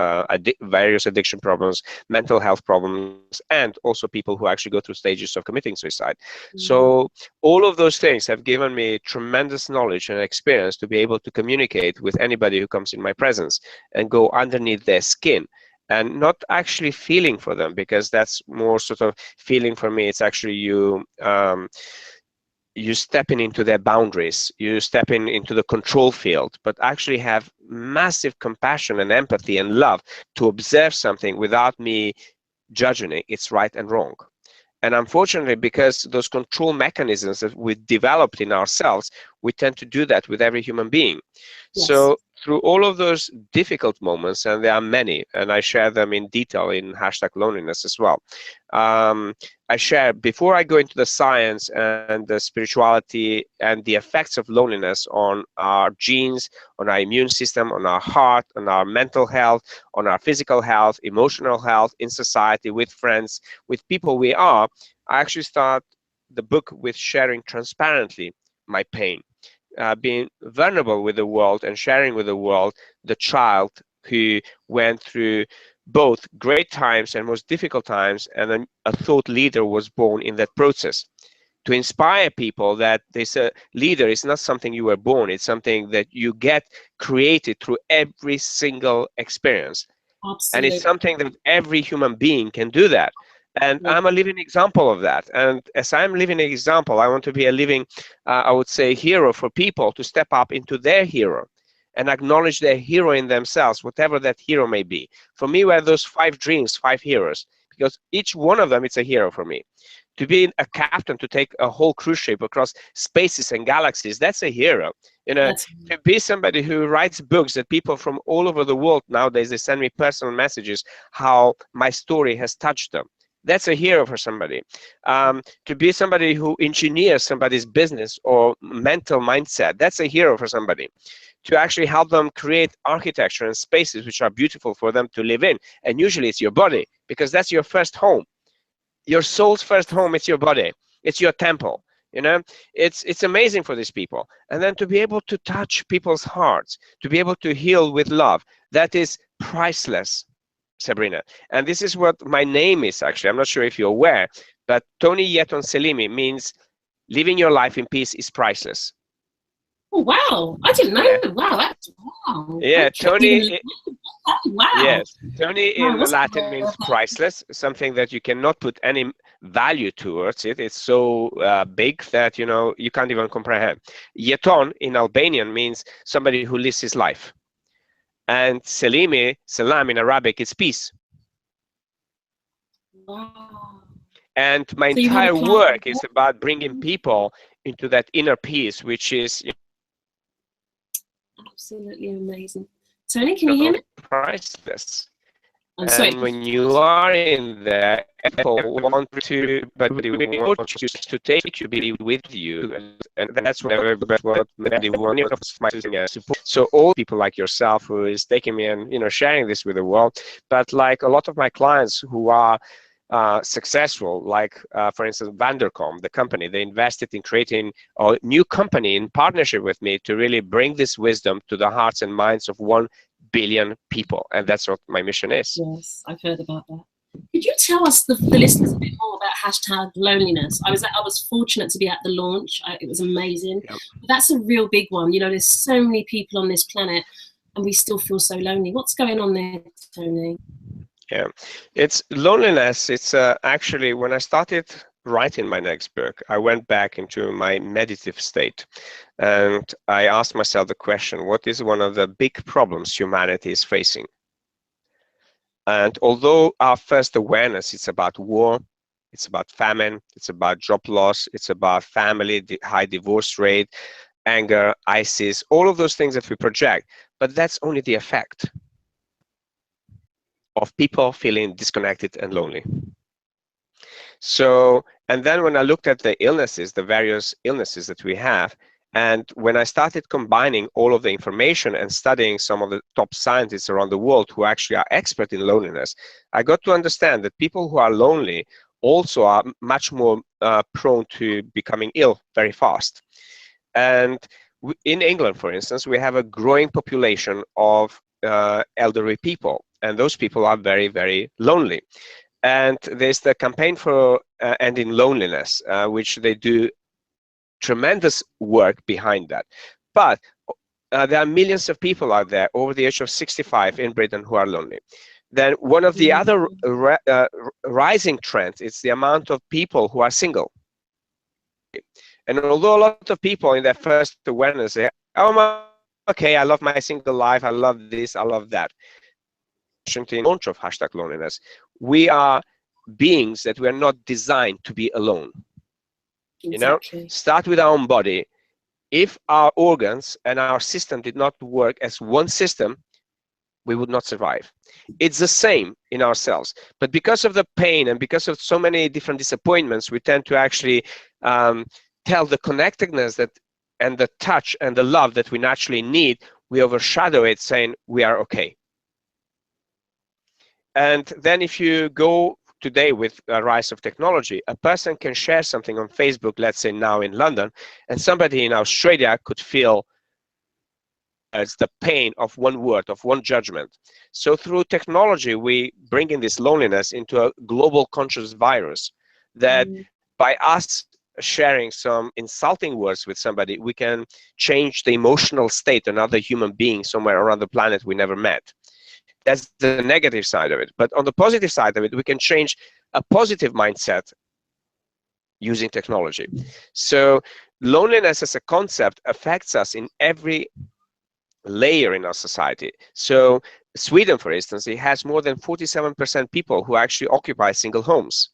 various addiction problems, mental health problems, and also people who actually go through stages of committing suicide. So all of those things have given me tremendous knowledge and experience to be able to communicate with anybody who comes in my presence and go underneath their skin, and not actually feeling for them, because that's more sort of feeling for me. It's actually you stepping into their boundaries, you stepping into the control field, but actually have massive compassion and empathy and love to observe something without me judging it. It's right and wrong. And unfortunately, because those control mechanisms that we developed in ourselves, we tend to do that with every human being. Yes. So through all of those difficult moments, and there are many, and I share them in detail in #loneliness as well. I share, before I go into the science and the spirituality and the effects of loneliness on our genes, on our immune system, on our heart, on our mental health, on our physical health, emotional health, in society, with friends, with people we are, I actually start the book with sharing transparently my pain, being vulnerable with the world and sharing with the world the child who went through both great times and most difficult times, and then a thought leader was born in that process, to inspire people that this leader is not something you were born, it's something that you get created through every single experience. And Absolutely. it's something that every human being can do that. And I'm a living example of that. And as I'm living an example, I want to be a living, I would say, hero for people to step up into their hero and acknowledge their hero in themselves, whatever that hero may be. For me, we have those 5 dreams, 5 heroes, because each one of them is a hero for me. To be a captain, to take a whole cruise ship across spaces and galaxies, that's a hero. You know, to be somebody who writes books that people from all over the world nowadays, they send me personal messages how my story has touched them. That's a hero for somebody. To be somebody who engineers somebody's business or mental mindset, that's a hero for somebody. To actually help them create architecture and spaces which are beautiful for them to live in. And usually it's your body, because that's your first home. Your soul's first home, it's your body. It's your temple. You know, it's amazing for these people. And then to be able to touch people's hearts, to be able to heal with love, that is priceless, Sabrina. And this is what my name is, actually. I'm not sure if you're aware, but Tony Yeton Selimi means living your life in peace is priceless. Oh, wow. I didn't know. Yeah. Wow. That's, wow. Yeah, Even, Tony. wow. Yes, Tony in Wow, Latin means priceless, something that you cannot put any value towards it. It's so big that, you know, you can't even comprehend. Yeton in Albanian means somebody who lives his life. And Selimi, Salam in Arabic, is peace. wow. And my So you have a entire class. work is about bringing people into that inner peace, which is, you Absolutely amazing. Tony, can you hear me? So priceless. I'm sorry. And when you are in there, people want to, but they want you to take you, be with you, and that's what many want of my support. So all people like yourself who is taking me and sharing this with the world, but like a lot of my clients who are successful, like for instance Vandercom, the company, they invested in creating a new company in partnership with me to really bring this wisdom to the hearts and minds of 1 billion people, and that's what my mission is. Yes, I've heard about that. Could you tell us, the listeners, a bit more about hashtag loneliness? I was fortunate to be at the launch. It was amazing. Yep. But that's a real big one. There's so many people on this planet and we still feel so lonely. What's going on there, Tony? Yeah, it's loneliness. It's actually, when I started writing my next book, I went back into my meditative state and I asked myself the question, what is one of the big problems humanity is facing? And although our first awareness, it's about war, it's about famine, it's about job loss, it's about family, high divorce rate, anger, ISIS, all of those things that we project, but that's only the effect of people feeling disconnected and lonely. So, and then when I looked at the illnesses, the various illnesses that we have, and when I started combining all of the information and studying some of the top scientists around the world who actually are expert in loneliness, I got to understand that people who are lonely also are much more prone to becoming ill very fast. And in England, for instance, we have a growing population of elderly people, and those people are very, very lonely. And there's the campaign for ending loneliness, which they do tremendous work behind that. But there are millions of people out there over the age of 65 in Britain who are lonely. Then one of the other rising trends is the amount of people who are single. And although a lot of people in their first awareness say, oh, okay, I love my single life, I love this, I love that. In launch of hashtag loneliness, we are beings that we are not designed to be alone. Exactly. Start with our own body. If our organs and our system did not work as one system, we would not survive. It's the same in ourselves, but because of the pain and because of so many different disappointments, we tend to actually tell the connectedness that and the touch and the love that we naturally need, we overshadow it saying we are okay. And then if you go today with a rise of technology, a person can share something on Facebook, let's say now in London, and somebody in Australia could feel as the pain of one word, of one judgment. So through technology, we bring in this loneliness into a global conscious virus that by us sharing some insulting words with somebody, we can change the emotional state of another human being somewhere around the planet we never met. That's the negative side of it. But on the positive side of it, we can change a positive mindset using technology. So loneliness as a concept affects us in every layer in our society. So Sweden, for instance, it has more than 47% people who actually occupy single homes.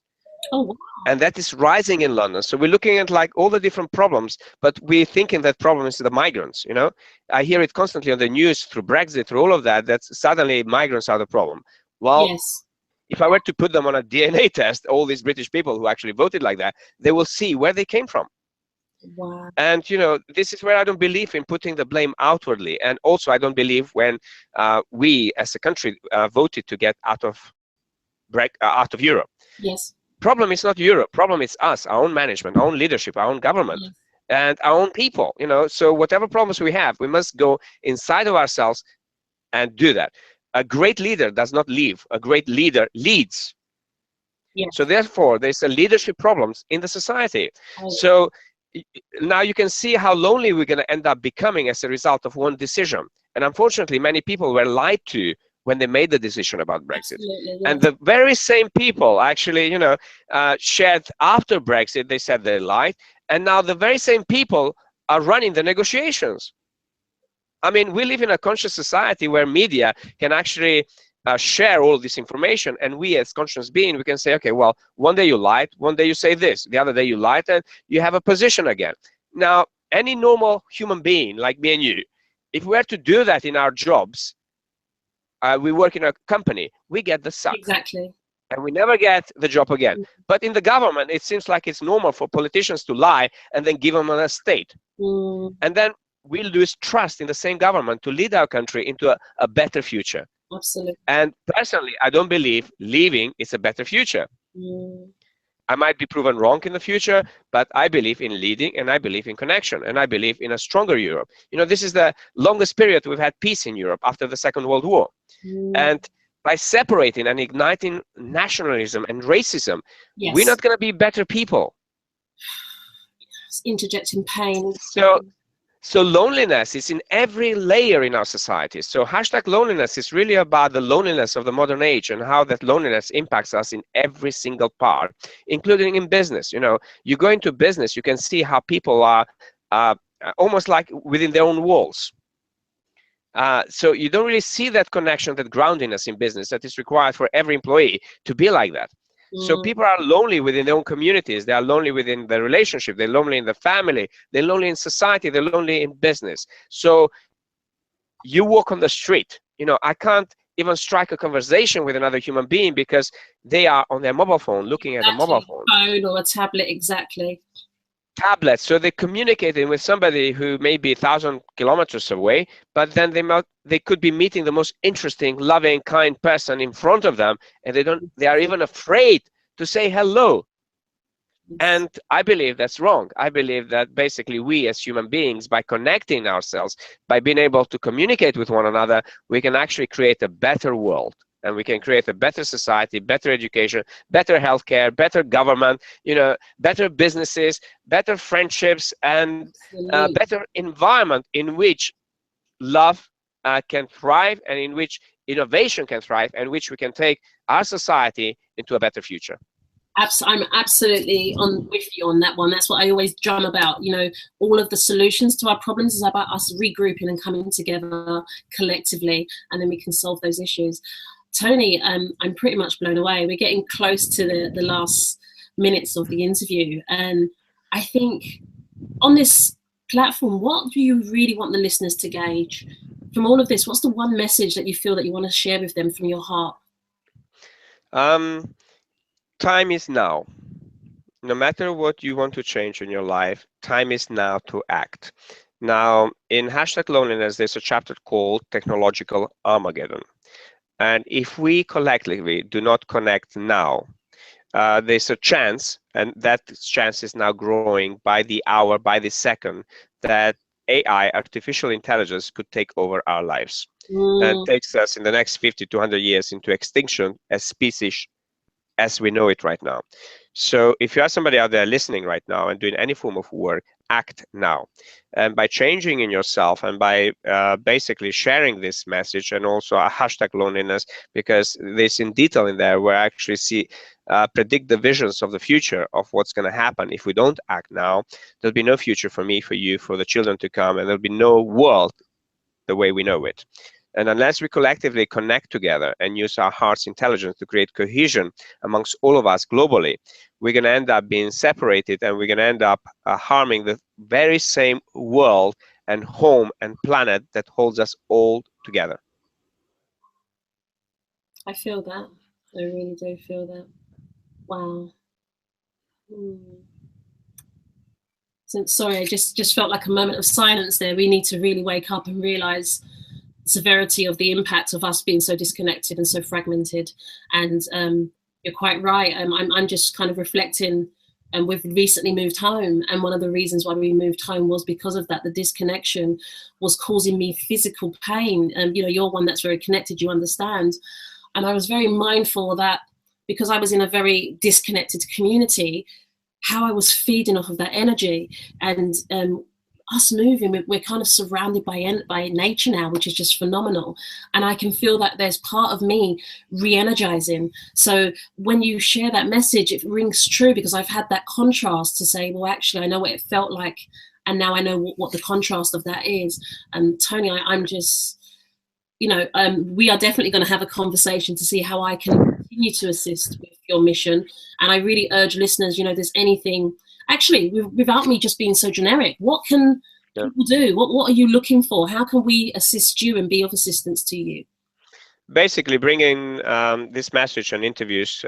Oh, wow. And that is rising in London. So we're looking at like all the different problems, but we're thinking that problem is the migrants, I hear it constantly on the news through Brexit, through all of that, that suddenly migrants are the problem. Well, yes. If I were to put them on a DNA test, all these British people who actually voted like that, they will see where they came from. Wow. And this is where I don't believe in putting the blame outwardly. And also I don't believe when we as a country voted to get out of Europe. Yes. Problem is not Europe. Problem is us, our own management, our own leadership, our own government, yes. and our own people. So whatever problems we have, we must go inside of ourselves and do that. A great leader does not leave. A great leader leads. Yes. So therefore, there's a leadership problems in the society. So now you can see how lonely we're going to end up becoming as a result of one decision. And unfortunately, many people were lied to when they made the decision about Brexit. Absolutely, yes. And the very same people actually, shared after Brexit, they said they lied. And now the very same people are running the negotiations. I mean, we live in a conscious society where media can actually share all this information, and we as conscious beings, we can say, okay, well, one day you lied, one day you say this, the other day you lied, and you have a position again. Now, any normal human being like me and you, If we were to do that in our jobs, we work in a company, we get the sack. Exactly. And we never get the job again. But in the government, it seems like it's normal for politicians to lie and then give them an estate. And then we lose trust in the same government to lead our country into a better future. Absolutely. And personally, I don't believe leaving is a better future. I might be proven wrong in the future, but I believe in leading, and I believe in connection, and I believe in a stronger Europe. You know, this is the longest period we've had peace in Europe after the Second World War. And by separating and igniting nationalism and racism, we're not going to be better people. It's interjecting pain. So loneliness is in every layer in our society. So hashtag loneliness is really about the loneliness of the modern age and how that loneliness impacts us in every single part, including in business. You know, you go into business, you can see how people are almost like within their own walls. So you don't really see that connection, that groundedness in business that is required for every employee to be like that. So people are lonely within their own communities. They are lonely within their relationship. They're lonely in the family. They're lonely in society. They're lonely in business. So you walk on the street. You know, I can't even strike a conversation with another human being because they are on their mobile phone, looking at a mobile phone. Phone or a tablet, exactly. Tablets. So they're communicating with somebody who may be 1,000 kilometers away, but then they could be meeting the most interesting, loving, kind person in front of them, and they are even afraid to say hello. And I believe that's wrong. I believe that basically we as human beings, by connecting ourselves, by being able to communicate with one another, we can actually create a better world. And we can create a better society, better education, better healthcare, better government, you know, better businesses, better friendships, and better environment in which love can thrive, and in which innovation can thrive, and which we can take our society into a better future. I'm absolutely with you on that one. That's what I always drum about. You know, all of the solutions to our problems is about us regrouping and coming together collectively, and then we can solve those issues. Tony, I'm pretty much blown away. We're getting close to the last minutes of the interview. And I think on this platform, what do you really want the listeners to gauge from all of this? What's the one message that you feel that you want to share with them from your heart? Time is now. No matter what you want to change in your life, time is now to act. Now, in hashtag loneliness, there's a chapter called Technological Armageddon. And if we collectively do not connect now, there's a chance, and that chance is now growing by the hour, by the second, that AI, artificial intelligence, could take over our lives and takes us in the next 50 to 100 years into extinction as species as we know it right now. So if you are somebody out there listening right now and doing any form of work, act now. And by changing in yourself and by basically sharing this message, and also a hashtag loneliness, because there's in detail in there where I actually see predict the visions of the future of what's going to happen if we don't act now. There'll be no future for me, for you, for the children to come, and there'll be no world the way we know it. And unless we collectively connect together and use our heart's intelligence to create cohesion amongst all of us globally, we're going to end up being separated, and we're going to end up harming the very same world and home and planet that holds us all together. I feel that. I really do feel that. Wow. So, sorry, I just felt like a moment of silence there. We need to really wake up and realize severity of the impact of us being so disconnected and so fragmented. And you're quite right. I'm just kind of reflecting, and we've recently moved home, and one of the reasons why we moved home was because of that. The disconnection was causing me physical pain. And you know, you're one that's very connected, you understand. And I was very mindful that because I was in a very disconnected community, how I was feeding off of that energy. And us moving, we're kind of surrounded by nature now, which is just phenomenal. And I can feel that there's part of me re-energizing. So when you share that message, it rings true, because I've had that contrast to say, well, actually, I know what it felt like, and now I know what the contrast of that is. And Tony, I'm just, you know, we are definitely going to have a conversation to see how I can continue to assist with your mission. And I really urge listeners, you know, there's anything, actually, without me just being so generic, what can Yeah. people do? What are you looking for? How can we assist you and be of assistance to you? Basically bringing this message on interviews.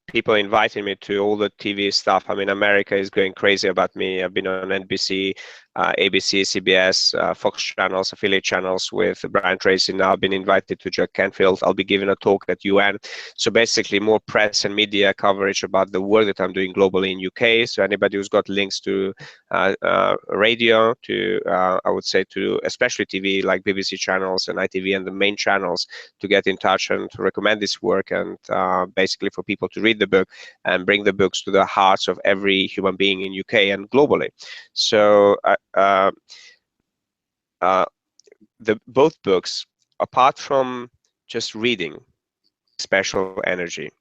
People inviting me to all the TV stuff. I mean, America is going crazy about me. I've been on NBC, ABC, CBS, Fox channels, affiliate channels with Brian Tracy. Now I've been invited to Jack Canfield. I'll be giving a talk at UN. So basically more press and media coverage about the work that I'm doing globally in UK. So anybody who's got links to radio, to I would say to especially TV like BBC channels and ITV and the main channels, to get in touch and to recommend this work, and basically for people to read the book and bring the books to the hearts of every human being in UK and globally. So both books, apart from just reading, special energy.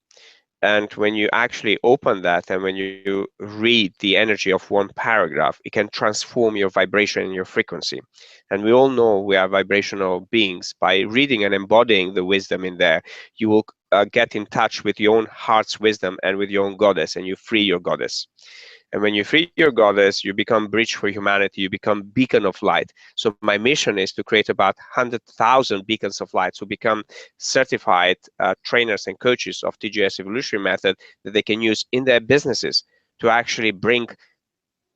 And when you actually open that and when you read the energy of one paragraph, it can transform your vibration and your frequency. And we all know we are vibrational beings. By reading and embodying the wisdom in there, you will get in touch with your own heart's wisdom and with your own goddess, and you free your goddess. And when you free your goddess, you become bridge for humanity, you become beacon of light. So my mission is to create about 100,000 beacons of light, who become certified trainers and coaches of TGS evolutionary method that they can use in their businesses to actually bring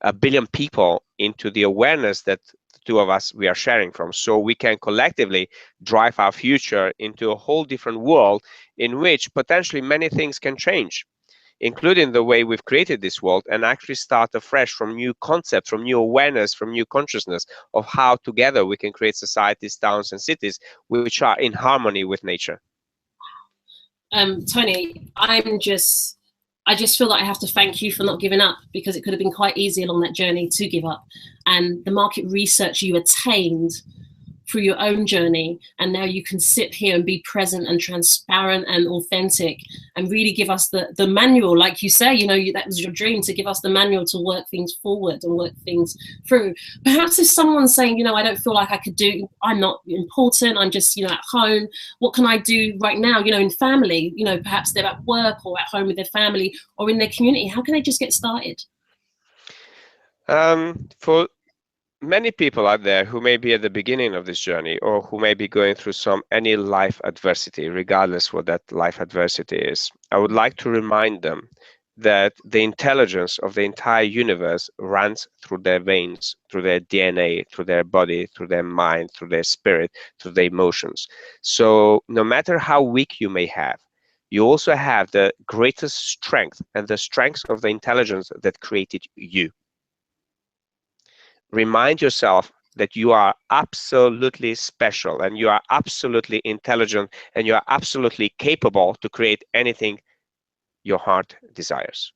1 billion people into the awareness that the two of us, we are sharing from. So we can collectively drive our future into a whole different world in which potentially many things can change, including the way we've created this world, and actually start afresh from new concepts, from new awareness, from new consciousness of how together we can create societies, towns, and cities which are in harmony with nature. Tony, I just feel like I have to thank you for not giving up, because it could have been quite easy along that journey to give up. And the market research you attained through your own journey, and now you can sit here and be present and transparent and authentic and really give us the manual, like you say, you know, that was your dream, to give us the manual to work things forward and work things through. Perhaps if someone's saying, you know, I don't feel like I could do, I'm not important, I'm just, you know, at home, what can I do right now, you know, in family, you know, perhaps they're at work or at home with their family or in their community, how can they just get started? For many people out there who may be at the beginning of this journey, or who may be going through any life adversity, regardless what that life adversity is, I would like to remind them that the intelligence of the entire universe runs through their veins, through their DNA, through their body, through their mind, through their spirit, through their emotions. So no matter how weak you may have, you also have the greatest strength, and the strength of the intelligence that created you. Remind yourself that you are absolutely special, and you are absolutely intelligent, and you are absolutely capable to create anything your heart desires.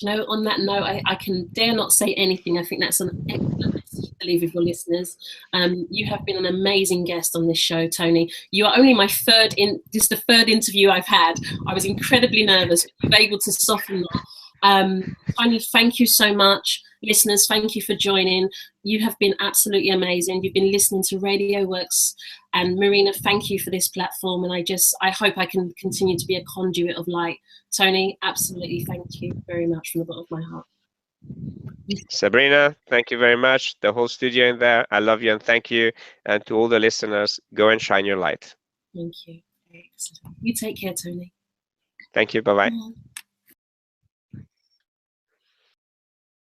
You know, on that note, I can dare not say anything. I think that's an excellent message to leave with your listeners. You have been an amazing guest on this show, Tony. You are only my this is the third interview I've had. I was incredibly nervous, but you were able to soften that. Tony, thank you so much. Listeners, thank you for joining. You have been absolutely amazing. You've been listening to Radio Works, and Marina, thank you for this platform. And I hope I can continue to be a conduit of light. Tony, absolutely thank you very much from the bottom of my heart. Sabrina, thank you very much. The whole studio in there, I love you and thank you. And to all the listeners, go and shine your light. Thank you. Excellent. You take care, Tony. Thank you. Bye-bye. Bye.